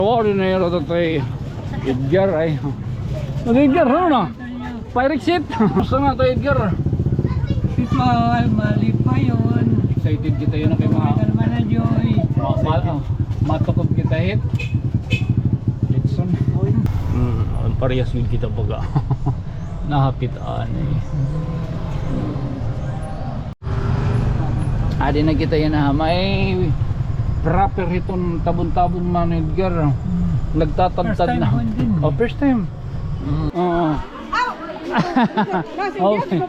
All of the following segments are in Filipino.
Wala na yun ito tayo Edgar ay Edgar ano na? Pirate ship gusto nga ito Edgar Ito ay malipayon. excited kita yun na kay mga Kalma na Joy. matukod kita hit Litson ang parehas yun kita baga nahapitaan eh adi na kita yan na may proper itong tabon-tabon man Edgar nagtatagtad na first time oo okay.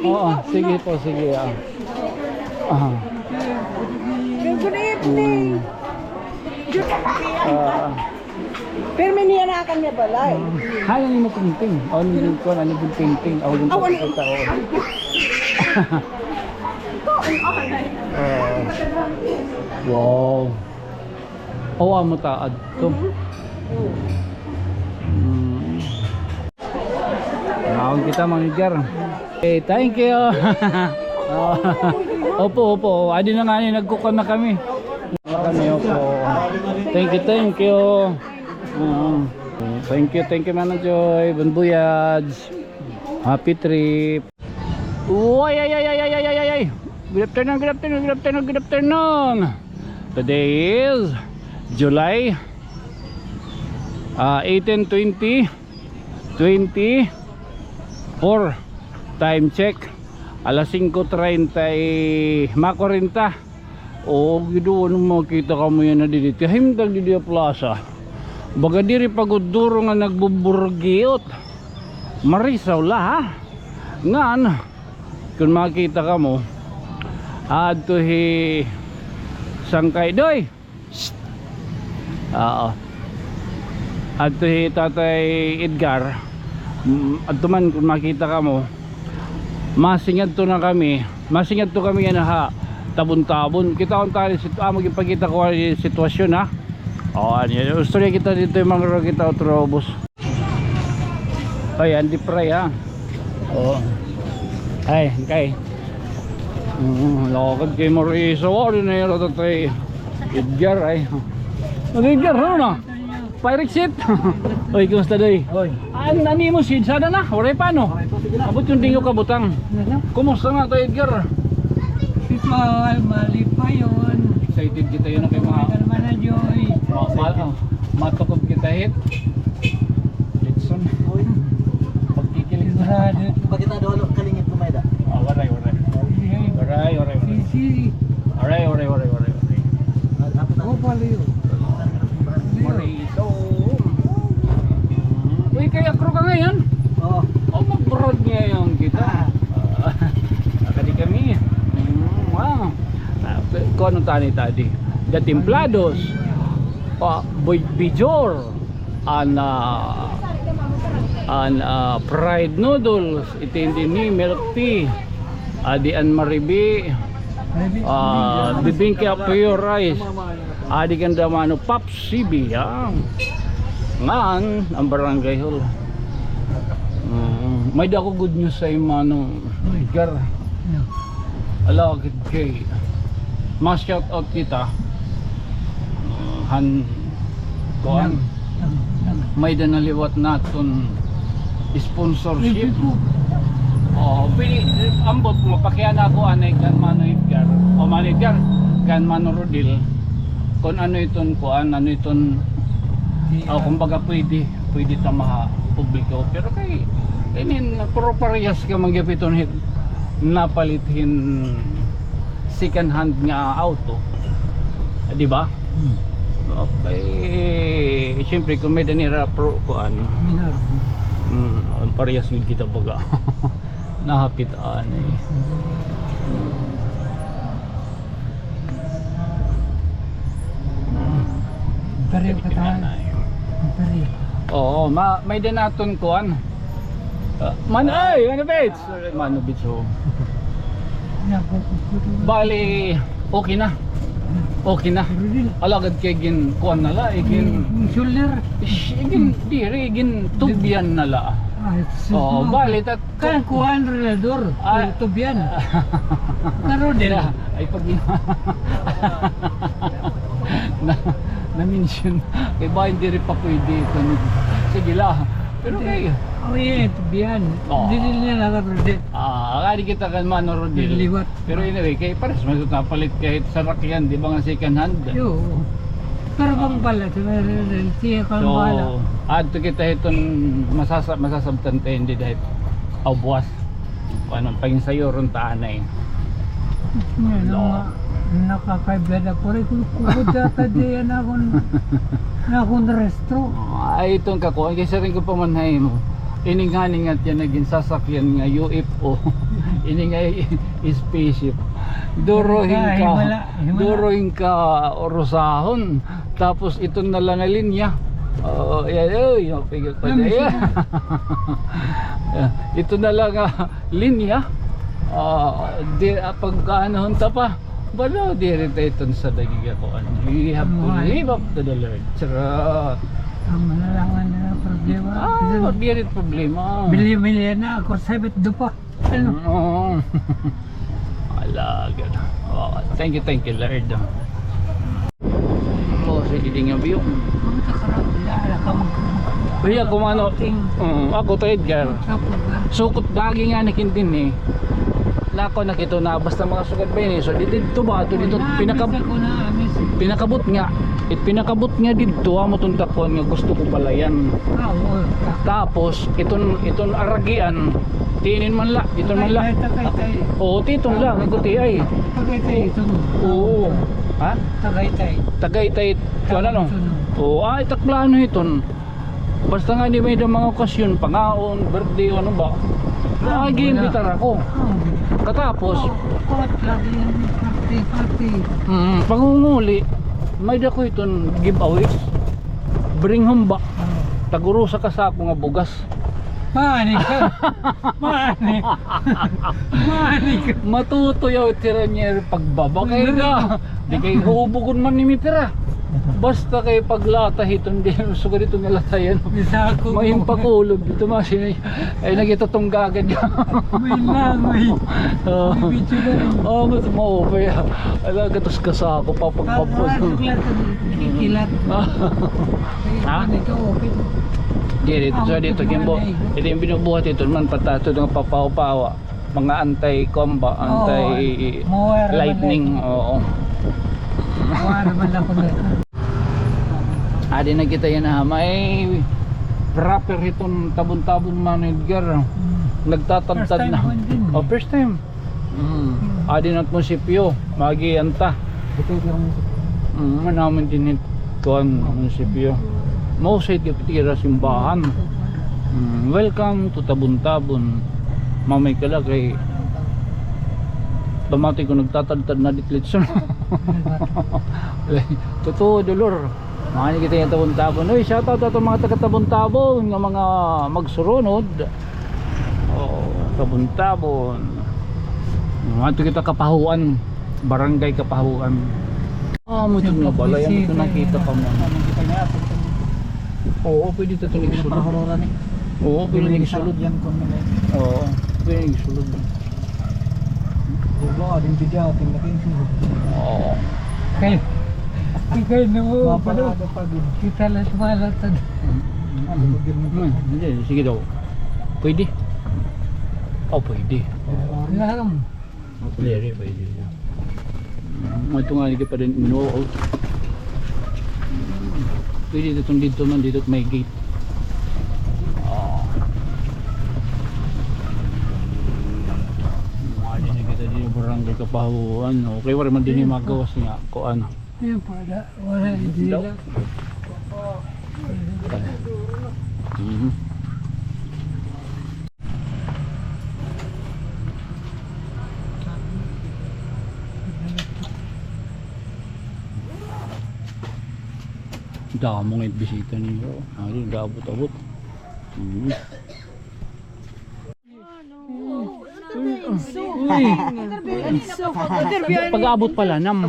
Oo, sige po sige Good evening. Pero may niya na akan niya balay. Hay ang mo painting. Ano ko ano yung painting? Ako yung pakita ko. Wow. Oh, amo taad to. Naon kita manager. Okay, thank you. Opo. Adi na nga ni nagkukan na kami. Opo. Thank you. Thank you Mana Joy. Bon voyage. Happy trip. Ay. Good afternoon. Today is July 18, 2024. Time check alas 5:30 makorinta. O gido ano makita ka mo yan na dito himdag di plaza baga diri paguduro nga nagbuburgiot marisaw la ha ngan kung makita ka mo adto hi sangkay doy adto hi tatay Edgar adto man kung makita ka mo masingad to kami yan ha tabon-tabon kita on tayo magipakita ko ang sitwasyon ha gusto niya kita dito yung mga kita utrobos ay andi pray ha ay kay lakad kay Mauricio wala na yun ito tayo Edgar ay Edgar ano na? Pirate ship oy kumusta doy? Ani mo sid sana na oray paano? Abot yung dingo kabutang kumusta nga tayo Edgar? Ito ay malipayon. Excited kita yun na kay mga Kalma na Joy. matukod kita hit Litson pagkikilig Sigurado. Bakit adolo kalingit kumaida? waray Si. Oh, paliyo. Marito uy kaya crew ka ngayon Oo. mag-broad ngayon kita akadi kami wow kung anong tani the Templados Bijor and fried noodles itindi ni milk tea adi an maribi bibingka pure rice adi ganda mano papsibi ngan ang barangay hall may dako good news sa imano Edgar alagid kay mas shout out kita han kuan may danaliwat naton sponsorship pili ambot mo pakiana ako anay kan mano Edgar o manager kan mano Rodil kung ano iton kuan ano iton kumbaga pwede ta mapubliko pero kay puro parehas ka magyapiton hit napalithin second hand nga auto di ba? Okay siyempre kung may danira pro kuan parehas yun kita baga nahapitaan eh Pareho ka tayo. Pareho. oo may dinaton kuan Manubits ho bali okay na alagad kay gin kuan nala igin shoulder. igin diri igin tubyan nala bali tat Kan kuhan relador. Tubyan. Karo din. ay pag na-mention. Kaya ba hindi rin pa pwede ito. Sige lang. Pero kayo. Oh iya, itu biyan. Oo. Hindi nila nakarode. Kali kita kan mano Rodil. Liwat. Pero anyway, kay pares mas napalit kahit sa rakyan, di ba nga second hand? Yo. Pero bang pala, siya kang bala. Adto kita iton masasabtan tayo hindi dahil buwas. Ano, pagin sa'yo ron taanay. Nakakaibada ko rin kung data diyan akong resto. Ay itong kako, kasi rin ko pamanhay mo. Ining-haning at yan naging sasakyan nga UFO. Ining nga spaceship. Durohin ka. Durohin ka orosahon. Tapos ito na lang na linya. Yan, pigil pa dyan. Ito na lang linya. Pagkaanahon ta pa. Balo, di rin tayo ito sa dagig ako. We have to live up to the Lord. Charot. Ang malalangan na problema. Di rin problema. Bili-bili na ako, sabit do pa. Ano? Oo. Alaga na. Thank you Lord. Sige din nga biyo. Mga takarap, wala ka Kaya kumano, ako to Edgar. Sukot dagi nga nakindin eh. Lako nakito na basta mga sugat ba yun eh. So dito ba? Dito pinakabot nga. Pinakabot nga dito mo itong takon nga gusto ko pala yan. Tapos itong aragian tinin man la. Itong man la. Oo, titong lang. Naguti ay. Tagaytay ito. Oo. Ha? Tagaytay. Tagaytay. Ano? Oo, ay taklano iton. Basta nga di may mga okasyon, pangaon, birthday, ano ba? Lagi imbitar ako. Katapos, lagi yan, party. pangunguli, may dako iton giveaways. Bring home ba? Taguro sa kasako nga bugas. Mani ka. Mani ka. Matutuyaw tira niya pagbaba kayo na. Di kayo huubugon man ni Mitira. Basta kay paglata hiton din so ganito nga latayan. May pakulog dito masin ay nagitutong gagad. May langoy. Mas mo pa. Ala gatos ka sa ako papagpapos. Kikilat. Ha? Ito open. Dito Kimbo. Ito yung binubuhat ito man patato ng papaw-pawa. Mga anti-comba, anti-lightning. Oo. Wala man lang ko na. Adi na kita yan ha. May rapper itong tabon-tabon man Edgar. Nagtatagtad na. First time. Adi na munisipyo. Mag-ianta. Manaman din ito ang munisipyo. Mausay kapitira simbahan. Welcome to Tabon-Tabon. Mamay ka lang kay pamati ko nagtatagtad na ditlitson. Totoo dolor. Mga kita yung Tabon-Tabon. Uy, shoutout ato mga taga-Tabon-Tabon, ng mga magsurunod. Tabon-Tabon. Ato kita Kapahuan, barangay Kapahuan. Mo ito nga bala, yan ito nakita pa mo. Oo, pwede ito nagsulod. Oo, pwede nagsulod. Oo, pwede nagsulod. Oo. Kaya na mo, kita lang malatad. Hindi, sige daw. Pwede? Pwede. Alam. Pwede. Ito nga hindi pa rin inuot. Pwede dito man dito may gate. Mali na kita dito barangay Kapahuan. Okay, wala man din yung magawas nga. Kuan. Yan pala, wala hindi lang. Damo ngayon bisita niyo. Ay, gabot-abot. Pag-abot pala nam.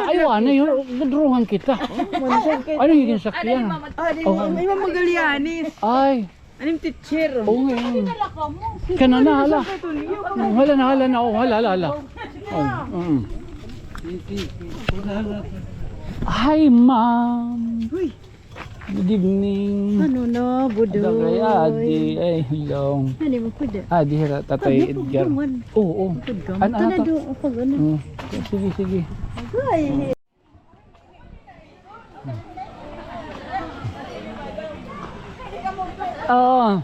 Ayaw na yun. Nadruhan kita. Ano yung sakyan? Ay, mamagalianis. Ay. Anong teacher? Oo ngayon. Kanana hala. Hala. Hi, ma'am. Uy, Good evening. ano na, budoy. Dagay adi. Ay, hello. Ano mo po da? Adi, hira, tatay Edgar. Oo, oo. Ano, ano to? doon ako gano'n. Sige, sige. Ay, Oo.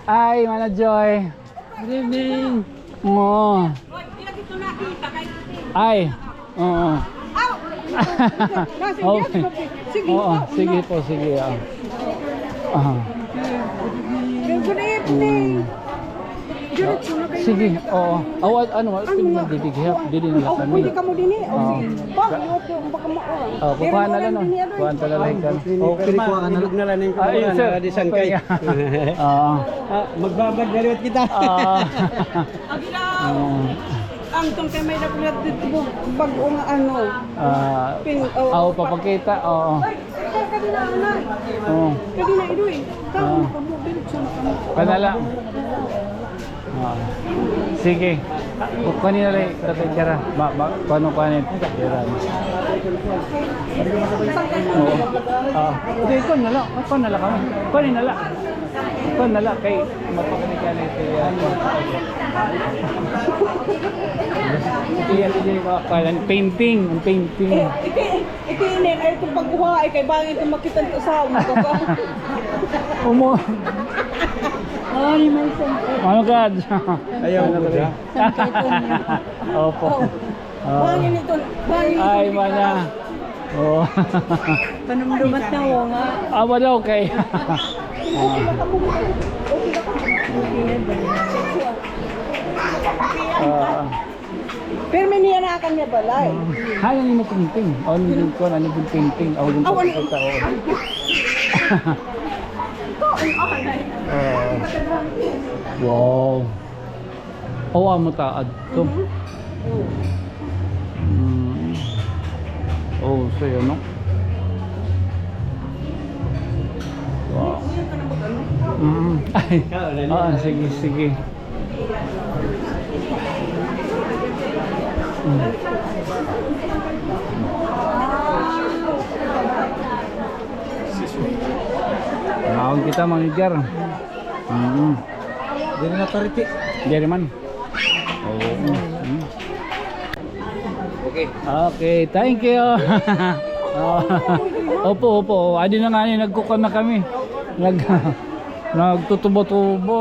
Ay, Mana Joy. Good evening. Oo. Ay. Oo. Okay. Oo, sige po, sige. good evening. Sige, oo. Awat ano, pinagdidihap, dili na lang kami. Ka mo din eh. Oo. Baka mo. Kuha na lang no. Kuha na lang kan. Okay, kuha ka na lang yung Ay, kamera sir. na disan kay. Oo. Magbabad galiwat kita. Ang tong kay may dapat dito bago nga ano. Aw papakita. Oo. Kadina na. Oo. Kadina idoy. Tama ka mo diretso na kamo. Panala. Sige. Kunin na rin. Tatay Kara. Paano kunin? Kira. Oo. Ito, ikaw na lang. Ikaw na lang kami. Kunin na lang. Ikaw na lang. Kay mapakanig ka na ito. Painting. Ang painting. Ikinin ay itong pagkuha ay kay bangin itong makita ito sa mo ka. Umo. Ay, may sangkay. Ano ka? Ayaw mo siya. Sangkay ito niya. Opo. Bangin ito. Bangin ito. Ay, mana. Oh. Panumdumat na wo nga. Awa daw kay. Pero may niya na akan niya balay. Hay ni mo painting. Oh, ni ko na ni painting. Oh, yung pagkita oh. Wow. Oh, amo taad to. Oh, sayo no. Wow. Ay. Sige, sige. Naon kita manager. Dili na pariti. Dari man. Oh. Okay. Okay, thank you. Opo, opo. Adi na nga ni nagkukan na kami. Nagtutubo-tubo.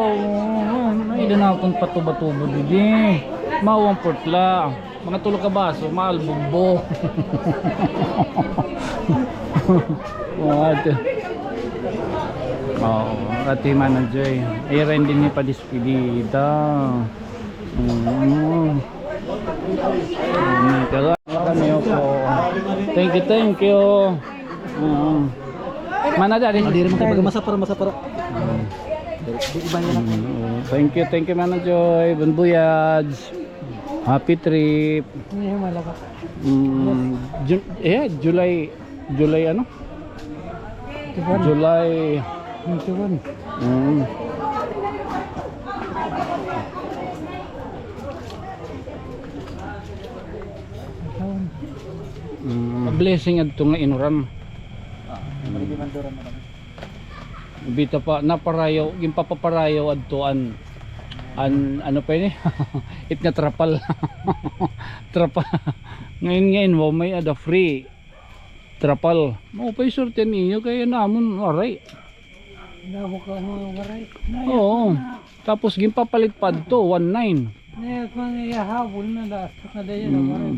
Ay, na akong patubo-tubo didi. Mawang portla. Mga tulog ka baso, maalbumbo. What? Oo, ati manager. Ay, rin din ni padispidida. Kami po. Thank you. Mana dari? Diri mo kay masapara. Thank you manager. Bon voyage. Happy trip. Hindi malaka. July ano? July. Blessing adto nga inuran. Bita pa naparayo, gimpapaparayo adtoan ano pa ini? It nga trapal. Trapal. Ngayon mo may ada free trapal. Mo pa isorte ninyo kaya namon aray. Dabo ka mo waray. Oo. Tapos gimpapalit pa to 19. Nek mang ihabol na last na dayon waray.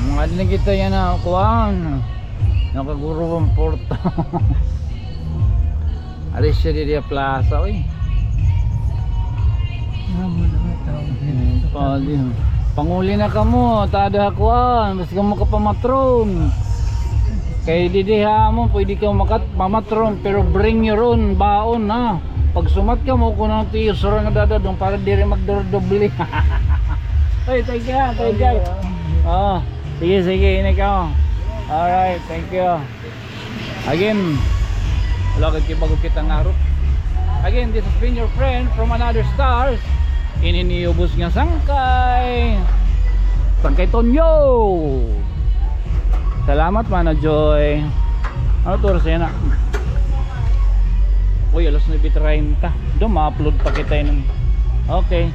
Mga din kita yan na kuwan. Nakaguro ang porta. Alis siya di plaza oy. Panguli na kamo, tada kuan, basta kamo ka pamatron. Kay didiha mo pwede ka pamatron pero bring your own baon na. Pag sumat ka mo kuno tiyo sura nga dadadong para diri magdoble. Hey, thank you. Sige, ini ka. Alright, thank you. Again, wala kang bago kita nga Again, this has been your friend from another stars. Ininiubos nga sangkay. Sangkay Tonyo. Salamat Mana Joy. Ano to Rosena? Uy, alas 9:30. Doon ma-upload pa kita yun. Okay.